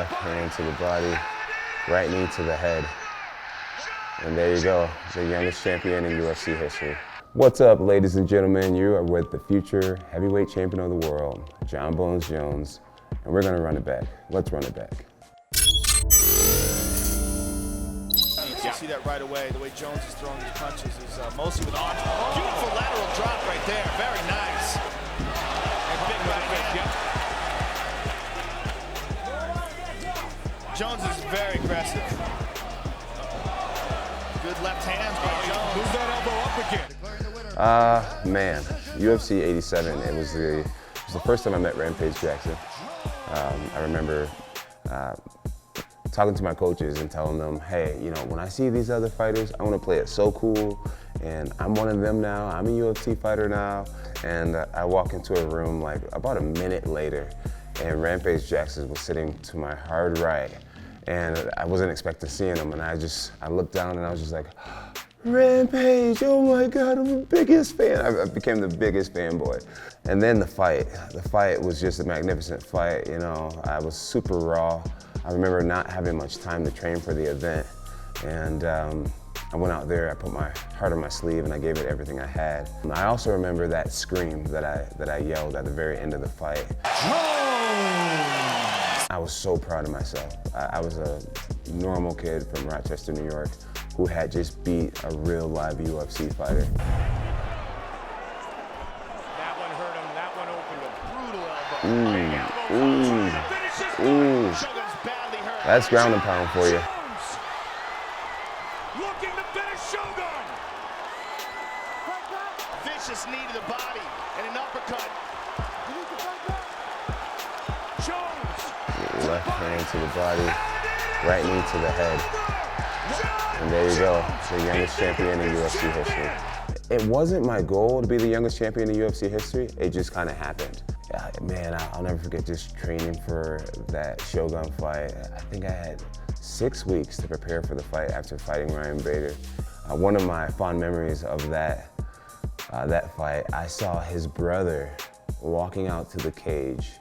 Left hand to the body, right knee to the head. And there you go, the youngest champion in UFC history. What's up, ladies and gentlemen? You are with the future heavyweight champion of the world, Jon Bones Jones, and we're gonna run it back. Let's run it back. You see that right away. The way Jones is throwing his punches is mostly with arms. Beautiful lateral drop right there. Very nice. And big right fist, yep. Jones is very aggressive. Good left hands by Jones. Move that elbow up again. Man, UFC 87, it was the first time I met Rampage Jackson. I remember talking to my coaches and telling them, hey, you know, when I see these other fighters, I want to play it so cool, and I'm one of them now, I'm a UFC fighter now, and I walk into a room like about a minute later, and Rampage Jackson was sitting to my hard right, and I wasn't expecting seeing him, and I looked down and I was just like, Rampage, oh my God, I'm the biggest fan. I became the biggest fanboy. And then the fight was just a magnificent fight, you know, I was super raw. I remember not having much time to train for the event, and I went out there, I put my heart on my sleeve, and I gave it everything I had. And I also remember that scream that I yelled at the very end of the fight. I was so proud of myself. I was a normal kid from Rochester, New York, who had just beat a real live UFC fighter. That one hurt him, that one opened him. Brutal elbow. Shogun's badly hurt. That's ground and pound for you. Looking to finish Shogun. Vicious knee to the body and an uppercut. Jones. Left hand to the body, right knee to the head. And there you go, the youngest champion in UFC history. It wasn't my goal to be the youngest champion in UFC history, it just kind of happened. Man, I'll never forget just training for that Shogun fight. I think I had 6 weeks to prepare for the fight after fighting Ryan Bader. One of my fond memories of that fight, I saw his brother walking out to the cage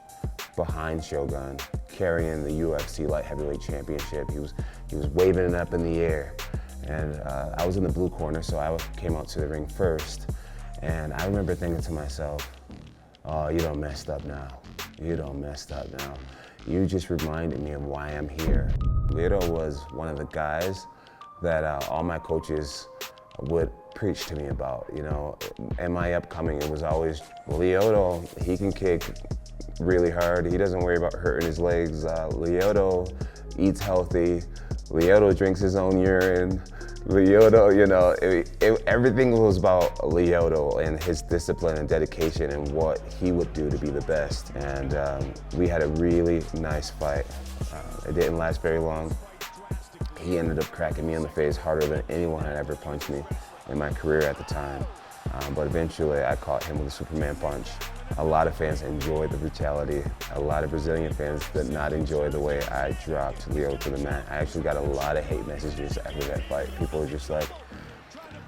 behind Shogun, carrying the UFC light heavyweight championship. He was waving it up in the air. And I was in the blue corner, so I came out to the ring first. And I remember thinking to myself, oh, you done messed up now. You done messed up now. You just reminded me of why I'm here. Lyoto was one of the guys that all my coaches would preach to me about. You know, in my upcoming, it was always, Lyoto, he can kick really hard. He doesn't worry about hurting his legs. Lyoto eats healthy. Lyoto drinks his own urine. Lyoto, you know, everything was about Lyoto and his discipline and dedication and what he would do to be the best. And we had a really nice fight. It didn't last very long. He ended up cracking me in the face harder than anyone had ever punched me in my career at the time. But eventually I caught him with a Superman punch. A lot of fans enjoyed the brutality. A lot of Brazilian fans did not enjoy the way I dropped Lyoto to the mat. I actually got a lot of hate messages after that fight. People were just like,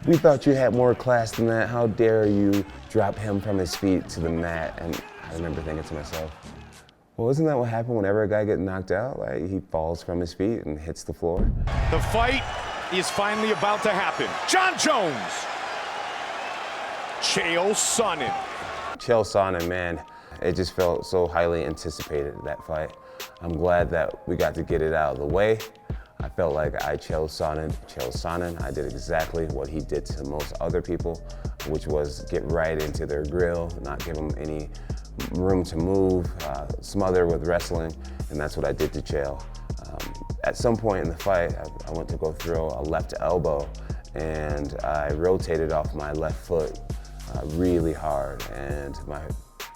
we thought you had more class than that. How dare you drop him from his feet to the mat? And I remember thinking to myself, well, isn't that what happened whenever a guy gets knocked out? Like, he falls from his feet and hits the floor. The fight is finally about to happen. Jon Jones. Chael Sonnen. Chael Sonnen, man, it just felt so highly anticipated, that fight. I'm glad that we got to get it out of the way. I felt like I Chael Sonnen. I did exactly what he did to most other people, which was get right into their grill, not give them any room to move, smother with wrestling, and that's what I did to Chael. At some point in the fight, I went to go throw a left elbow, and I rotated off my left foot really hard, and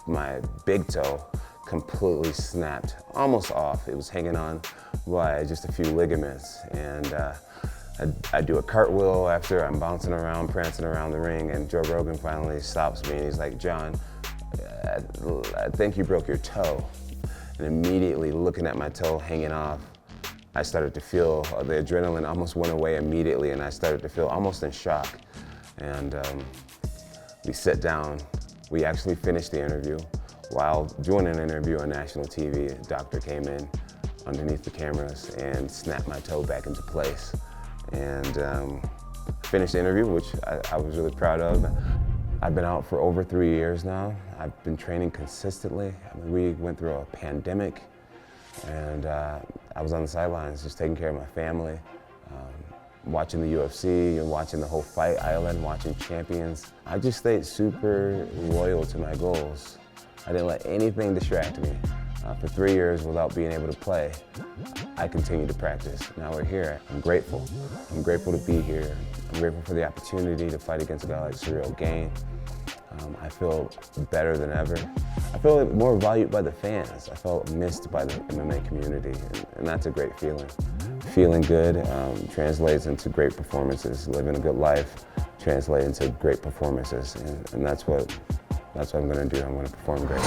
my big toe completely snapped, almost off. It was hanging on by just a few ligaments, and I do a cartwheel after I'm bouncing around, prancing around the ring, and Joe Rogan finally stops me and he's like, Jon, I think you broke your toe. And immediately looking at my toe hanging off, I started to feel the adrenaline almost went away immediately, and I started to feel almost in shock. And we sat down. We actually finished the interview. While doing an interview on national TV, a doctor came in, underneath the cameras and snap my toe back into place. And finished the interview, which I was really proud of. I've been out for over 3 years now. I've been training consistently. I mean, we went through a pandemic, and I was on the sidelines just taking care of my family, watching the UFC and watching the whole fight island, watching champions. I just stayed super loyal to my goals. I didn't let anything distract me. For 3 years without being able to play, I continued to practice. Now we're here. I'm grateful. I'm grateful to be here. I'm grateful for the opportunity to fight against a guy like Ciryl Gane. I feel better than ever. I feel more valued by the fans. I felt missed by the MMA community, and that's a great feeling. Feeling good translates into great performances. Living a good life translates into great performances, and that's what I'm going to do. I'm going to perform great.